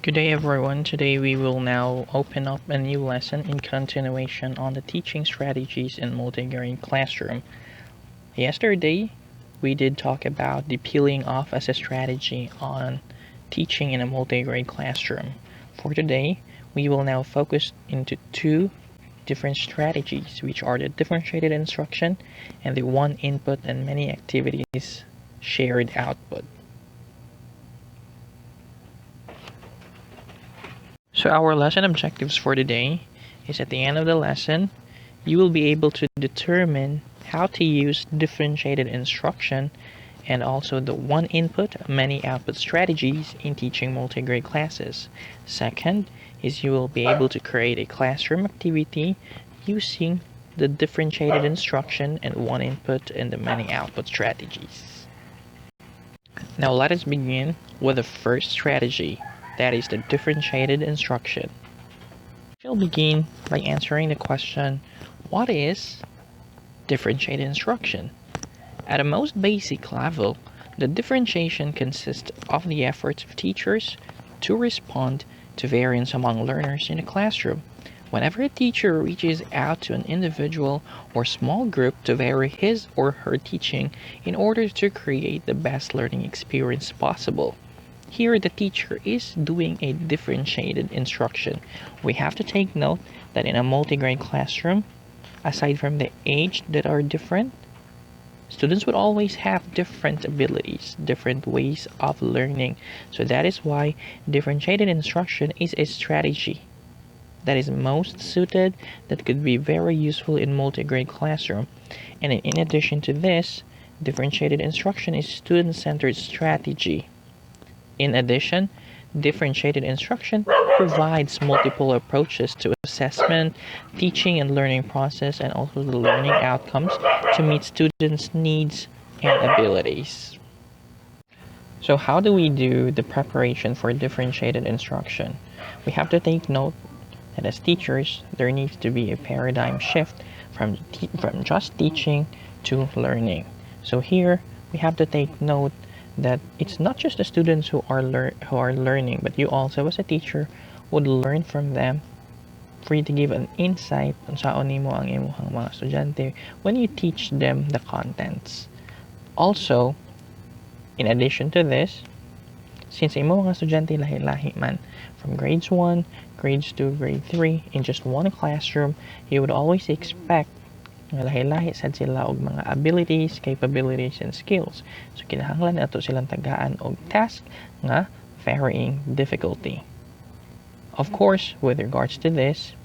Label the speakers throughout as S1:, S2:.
S1: Good day everyone. Today we will now open up a new lesson in continuation on the teaching strategies in multi-grade classroom. Yesterday we did talk about the peeling off as a strategy on teaching in a multi-grade classroom. For today we will now focus into two different strategies, which are the differentiated instruction and the one input and many activities shared output. So our lesson objectives for today is at the end of the lesson, you will be able to determine how to use differentiated instruction and also the one input, many output strategies in teaching multi-grade classes. Second is you will be able to create a classroom activity using the differentiated instruction and one input and the many output strategies. Now let us begin with the first strategy. That is the differentiated instruction. We'll begin by answering the question, what is differentiated instruction? At a most basic level, the differentiation consists of the efforts of teachers to respond to variance among learners in a classroom. Whenever a teacher reaches out to an individual or small group to vary his or her teaching in order to create the best learning experience possible. Here the teacher is doing a differentiated instruction. We have to take note that in a multi-grade classroom, aside from the age that are different, students would always have different abilities, different ways of learning. So that is why differentiated instruction is a strategy that is most suited, that could be very useful in multi-grade classroom. And in addition to this, differentiated instruction is student-centered strategy. In addition, differentiated instruction provides multiple approaches to assessment, teaching and learning process, and also the learning outcomes to meet students' needs and abilities. So how do we do the preparation for differentiated instruction? We have to take note that as teachers, there needs to be a paradigm shift from just teaching to learning. So here, we have to take note that it's not just the students who are learning, but you also as a teacher would learn from them, for you to give an insight on saan nimo ang imuhang mga estudyante when you teach them the contents. Also, in addition to this, since imo mga estudyante lahi-lahi man, from grades 1, grades 2, grade 3, in just one classroom, you would always expect nga lahi-lahi sad sila og mga abilities, capabilities, and skills. So kinahanglan nato silang tagaan og task nga varying difficulty. Of course, with regards to this,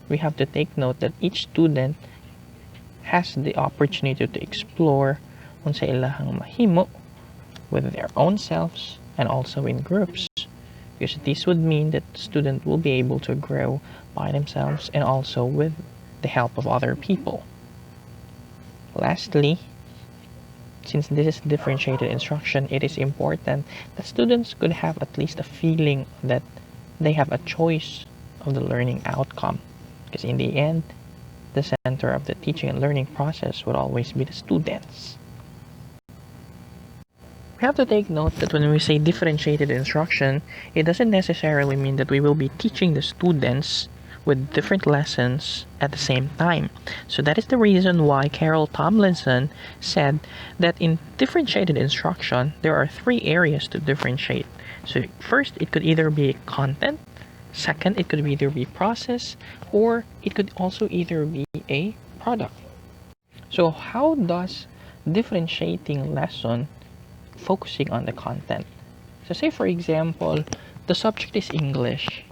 S1: we have to take note that each student has the opportunity to explore unsa ilahang mahimo with their own selves and also in groups. Because this would mean that the student will be able to grow by themselves and also with the help of other people. Lastly, since this is differentiated instruction, it is important that students could have at least a feeling that they have a choice of the learning outcome. Because in the end, the center of the teaching and learning process would always be the students. We have to take note that when we say differentiated instruction, it doesn't necessarily mean that we will be teaching the students with different lessons at the same time. So that is the reason why Carol Tomlinson said that in differentiated instruction, there are three areas to differentiate. So first, it could either be content. Second, it could either be process, or it could also either be a product. So how does differentiating lesson focusing on the content? So say for example, the subject is English,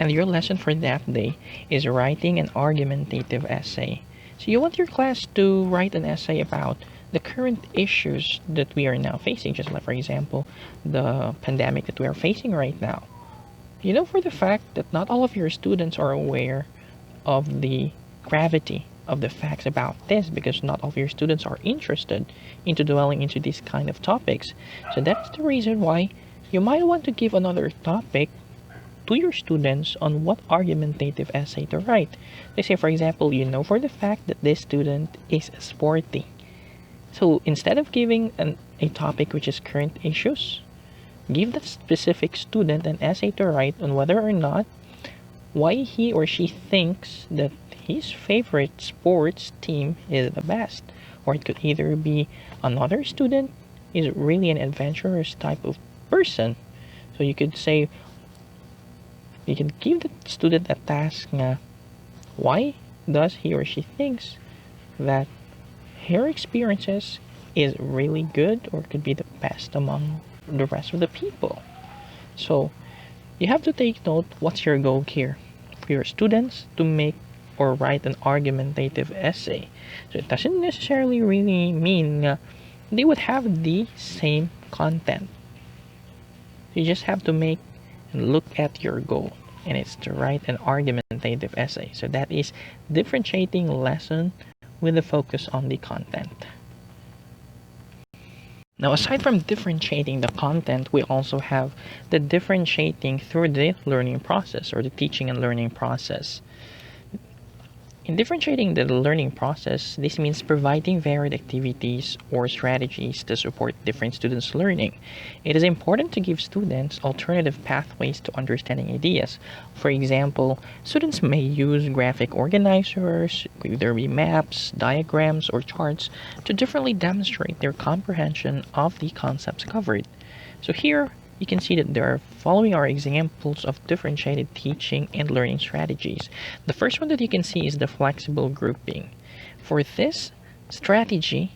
S1: and your lesson for that day is writing an argumentative essay. So you want your class to write an essay about the current issues that we are now facing, just like for example, the pandemic that we are facing right now. You know for the fact that not all of your students are aware of the gravity of the facts about this, because not all of your students are interested into dwelling into these kind of topics. So that's the reason why you might want to give another topic to your students on what argumentative essay to write. Let's say, for example, you know for the fact that this student is sporty. So instead of giving a topic which is current issues, Give that specific student an essay to write on whether or not why he or she thinks that his favorite sports team is the best. Or it could either be another student is really an adventurous type of person. So you could say, you can give the student a task na why does he or she thinks that her experiences is really good or could be the best among the rest of the people. So you have to take note what's your goal here for your students to make or write an argumentative essay. So it doesn't necessarily really mean they would have the same content. You just have to make and look at your goal, and it's to write an argumentative essay. So that is differentiating lesson with the focus on the content. Now, aside from differentiating the content, we also have the differentiating through the learning process or the teaching and learning process. In differentiating the learning process, this means providing varied activities or strategies to support different students' learning. It is important to give students alternative pathways to understanding ideas. For example, students may use graphic organizers, could there be maps, diagrams, or charts to differently demonstrate their comprehension of the concepts covered. So here, you can see that there are following are examples of differentiated teaching and learning strategies. The first one that you can see is the flexible grouping. For this strategy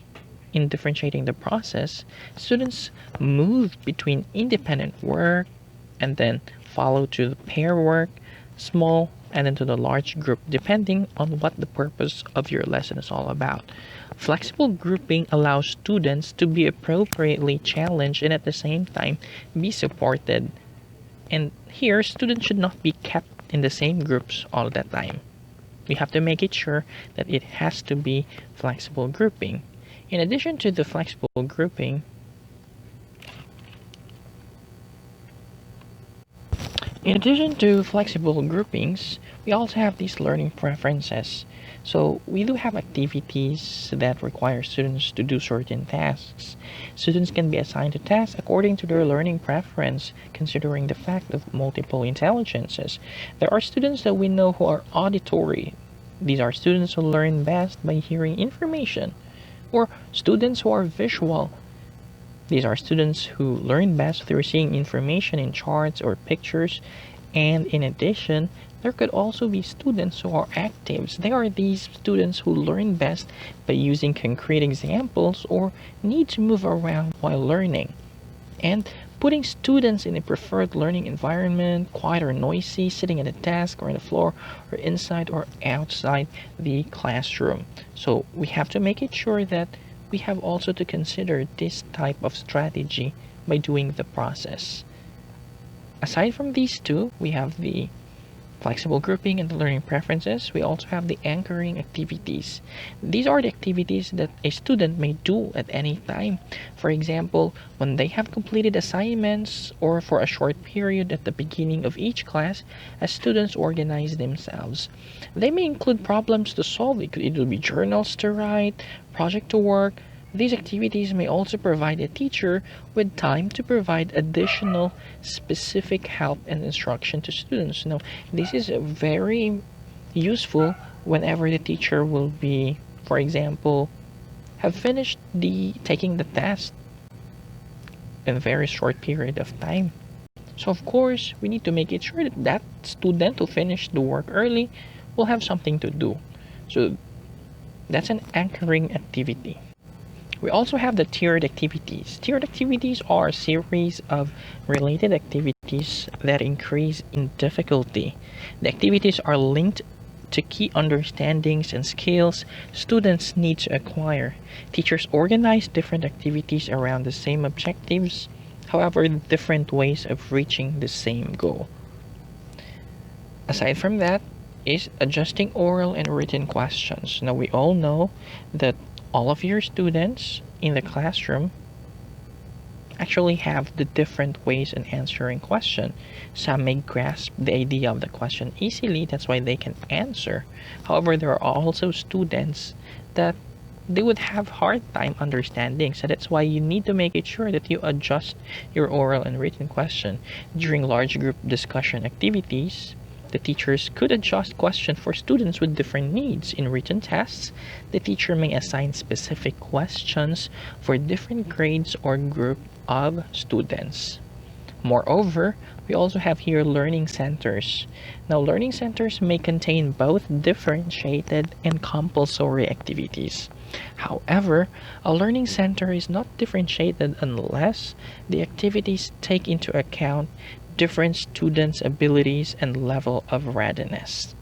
S1: in differentiating the process, students move between independent work and then follow to the pair work, small, and then to the large group, depending on what the purpose of your lesson is all about. Flexible grouping allows students to be appropriately challenged and at the same time be supported. And here, students should not be kept in the same groups all the time. We have to make it sure that it has to be flexible grouping. In addition to the flexible grouping, in addition to flexible groupings, we also have these learning preferences. So we do have activities that require students to do certain tasks. Students can be assigned to tasks according to their learning preference, considering the fact of multiple intelligences. There are students that we know who are auditory. These are students who learn best by hearing information. Or students who are visual. These are students who learn best through seeing information in charts or pictures. And in addition, there could also be students who are actives. They are these students who learn best by using concrete examples or need to move around while learning. And putting students in a preferred learning environment, quiet or noisy, sitting at a desk or on the floor, or inside or outside the classroom. So we have to make it sure that we have also to consider this type of strategy by doing the process. Aside from these two, we have the flexible grouping and the learning preferences. We also have the anchoring activities. These are the activities that a student may do at any time. For example, when they have completed assignments or for a short period at the beginning of each class, as students organize themselves. They may include problems to solve. It could either be journals to write, project to work. These activities may also provide a teacher with time to provide additional specific help and instruction to students. Now, this is very useful whenever the teacher will be, for example, have finished taking the test in a very short period of time. So of course, we need to make it sure that that student who finished the work early will have something to do. So that's an anchoring activity. We also have the tiered activities. Tiered activities are a series of related activities that increase in difficulty. The activities are linked to key understandings and skills students need to acquire. Teachers organize different activities around the same objectives, however, different ways of reaching the same goal. Aside from that, is adjusting oral and written questions. Now, we all know that all of your students in the classroom actually have the different ways in answering question. Some may grasp the idea of the question easily, that's why they can answer. However, there are also students that they would have hard time understanding. So that's why you need to make it sure that you adjust your oral and written question. During large group discussion activities, the teachers could adjust questions for students with different needs. In written tests, the teacher may assign specific questions for different grades or group of students. Moreover, we also have here learning centers. Now, learning centers may contain both differentiated and compulsory activities. However, a learning center is not differentiated unless the activities take into account different students' abilities and level of readiness.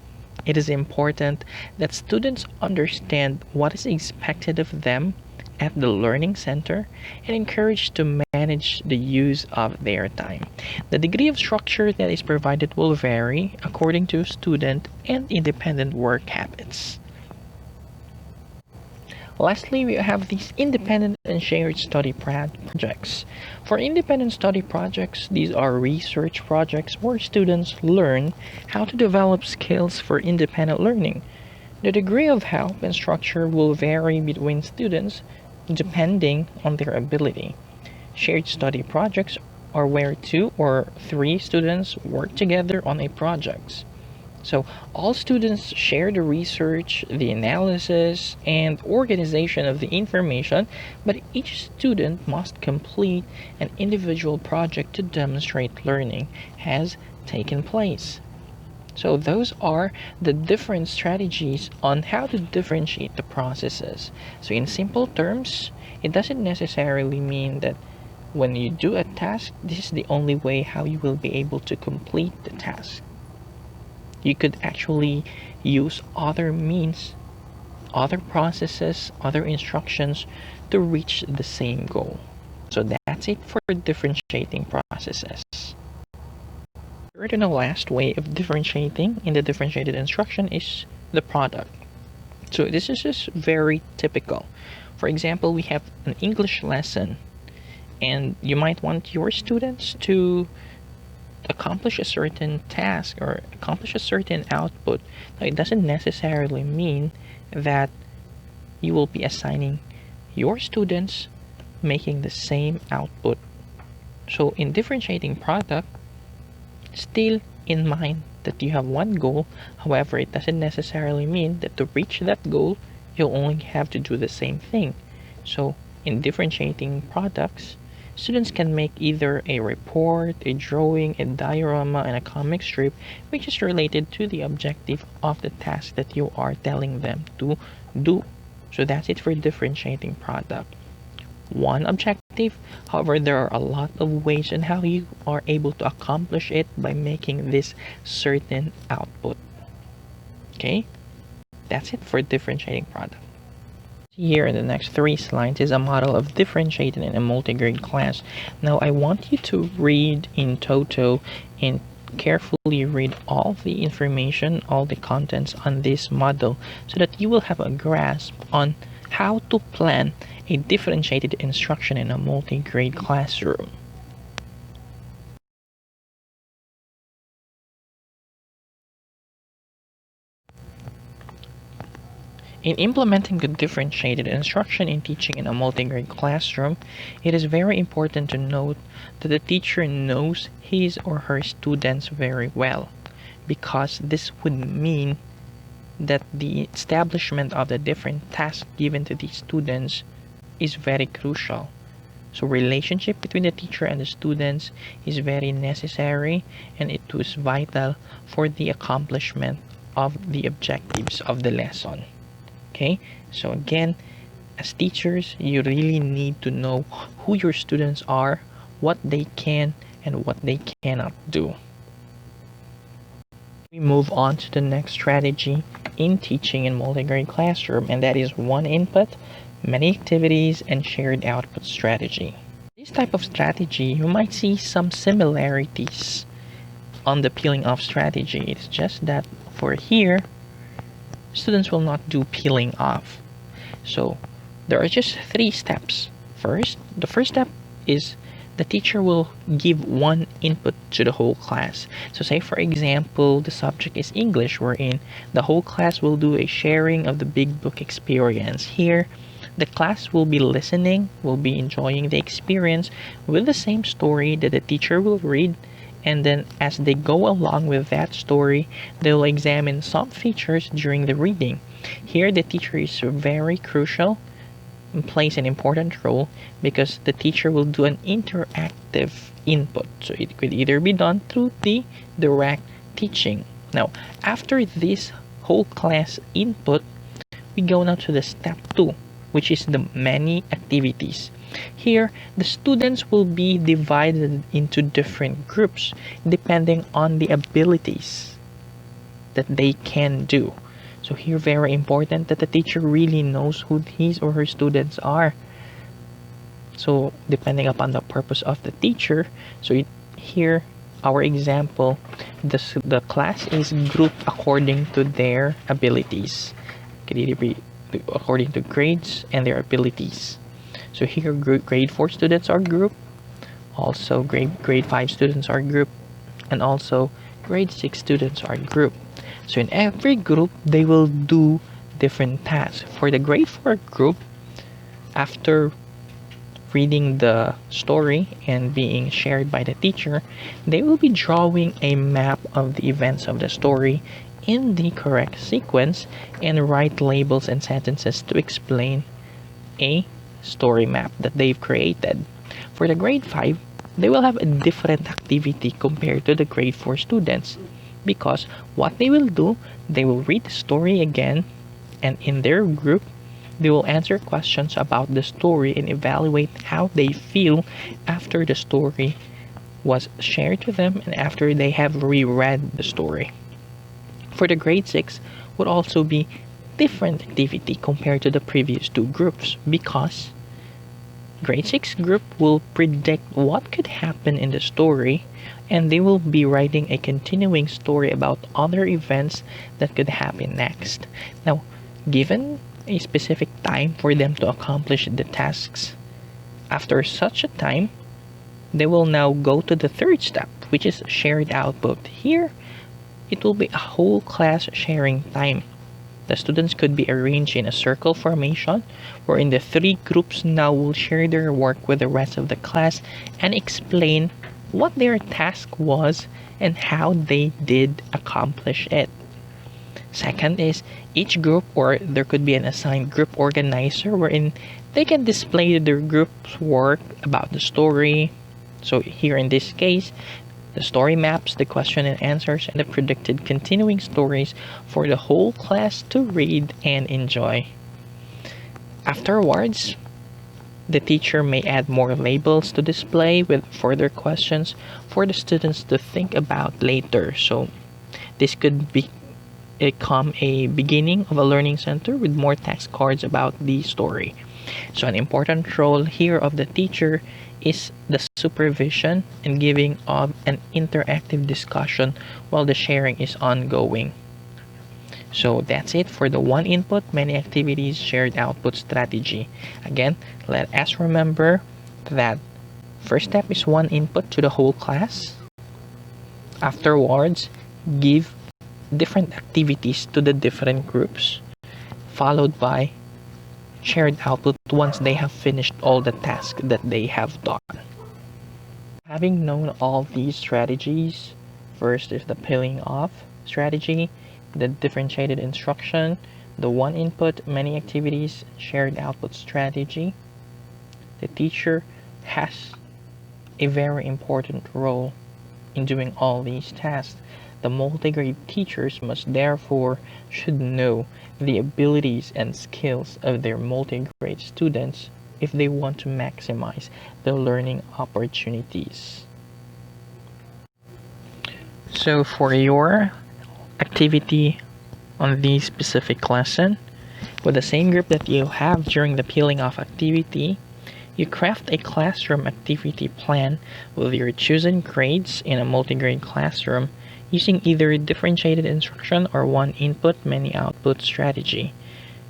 S1: It is important that students understand what is expected of them at the learning center and encouraged to manage the use of their time. The degree of structure that is provided will vary according to student and independent work habits. Lastly, we have these independent and shared study projects. For independent study projects, these are research projects where students learn how to develop skills for independent learning. The degree of help and structure will vary between students depending on their ability. Shared study projects are where 2 or 3 students work together on a project. So all students share the research, the analysis, and organization of the information, but each student must complete an individual project to demonstrate learning has taken place. So those are the different strategies on how to differentiate the processes. So in simple terms, it doesn't necessarily mean that when you do a task, this is the only way how you will be able to complete the task. You could actually use other means, other processes, other instructions to reach the same goal. So that's it for differentiating processes. Third and the last way of differentiating in the differentiated instruction is the product. So this is just very typical. For example, we have an English lesson, and you might want your students to accomplish a certain task or accomplish a certain output. Now, it doesn't necessarily mean that you will be assigning your students making the same output. So in differentiating product, still in mind that you have one goal. However, it doesn't necessarily mean that to reach that goal, you'll only have to do the same thing. So in differentiating products, students can make either a report, a drawing, a diorama, and a comic strip, which is related to the objective of the task that you are telling them to do. So that's it for differentiating product. One objective, however, there are a lot of ways on how you are able to accomplish it by making this certain output. Okay, that's it for differentiating product. Here in the next 3 slides is a model of differentiating in a multi-grade class. Now I want you to read in toto and carefully read all the information, all the contents on this model so that you will have a grasp on how to plan a differentiated instruction in a multi-grade classroom. In implementing the differentiated instruction in teaching in a multi-grade classroom, it is very important to note that the teacher knows his or her students very well, because this would mean that the establishment of the different tasks given to these students is very crucial. So relationship between the teacher and the students is very necessary, and it was vital for the accomplishment of the objectives of the lesson. Okay, so again, as teachers, you really need to know who your students are, what they can and what they cannot do. We move on to the next strategy in teaching in multi-grade classroom, and that is one input, many activities, and shared output strategy. This type of strategy, you might see some similarities on the peeling off strategy. It's just that for here, students will not do peeling off. So there are just 3 steps. The first step is the teacher will give one input to the whole class. So say for example, the subject is English, wherein the whole class will do a sharing of the big book experience. Here, the class will be listening, will be enjoying the experience with the same story that the teacher will read, and then as they go along with that story, they'll examine some features during the reading. Here, the teacher is very crucial and plays an important role because the teacher will do an interactive input. So it could either be done through the direct teaching. Now, after this whole class input, we go now to the step 2, which is the many activities. Here, the students will be divided into different groups depending on the abilities that they can do. So here, very important that the teacher really knows who his or her students are. So depending upon the purpose of the teacher, here, our example, the class is grouped according to their abilities. Could either be according to grades and their abilities. So here, grade 4 students are grouped, also grade 5 students are grouped, and also grade 6 students are grouped. So in every group, they will do different tasks. For the grade 4 group, after reading the story and being shared by the teacher, they will be drawing a map of the events of the story in the correct sequence and write labels and sentences to explain a story map that they've created. For the grade 5, they will have a different activity compared to the grade 4 students because what they will do, they will read the story again, and in their group, they will answer questions about the story and evaluate how they feel after the story was shared to them and after they have reread the story. For the grade 6 would also be different activity compared to the previous two groups because grade 6 group will predict what could happen in the story and they will be writing a continuing story about other events that could happen next. Now, given a specific time for them to accomplish the tasks, after such a time, they will now go to the third step, which is shared output. Here, it will be a whole class sharing time. The students could be arranged in a circle formation wherein the three groups now will share their work with the rest of the class and explain what their task was and how they did accomplish it. Second is each group, or there could be an assigned group organizer wherein they can display their group's work about the story. So here in this case, the story maps, the question and answers, and the predicted continuing stories for the whole class to read and enjoy. Afterwards, the teacher may add more labels to display with further questions for the students to think about later. So this could become a beginning of a learning center with more text cards about the story. So an important role here of the teacher is the supervision and giving of an interactive discussion while the sharing is ongoing. So that's it for the one input, many activities, shared output strategy. Again, let us remember that first step is one input to the whole class. Afterwards, give different activities to the different groups, followed by shared output once they have finished all the tasks that they have done. Having known all these strategies, first is the peeling off strategy, the differentiated instruction, the one input, many activities, shared output strategy. The teacher has a very important role in doing all these tasks. The multi-grade teachers must therefore should know the abilities and skills of their multi-grade students if they want to maximize the learning opportunities. So for your activity on this specific lesson, with the same group that you have during the peeling off activity, you craft a classroom activity plan with your chosen grades in a multi-grade classroom using either differentiated instruction or one input, many output strategy.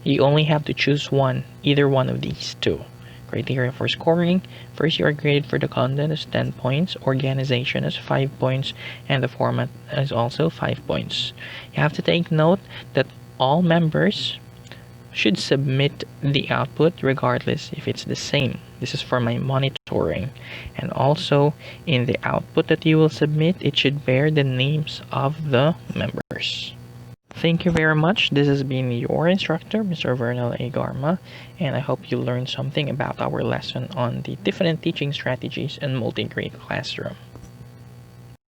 S1: You only have to choose one, either one of these two. Criteria for scoring: first, you are graded for the content as 10 points, organization as 5 points, and the format is also 5 points. You have to take note that all members should submit the output regardless if it's the same. This is for my monitoring. And also in the output that you will submit, it should bear the names of the members. Thank you very much. This has been your instructor, Mr. Vernal A. Garma, and I hope you learned something about our lesson on the different teaching strategies in multi-grade classroom.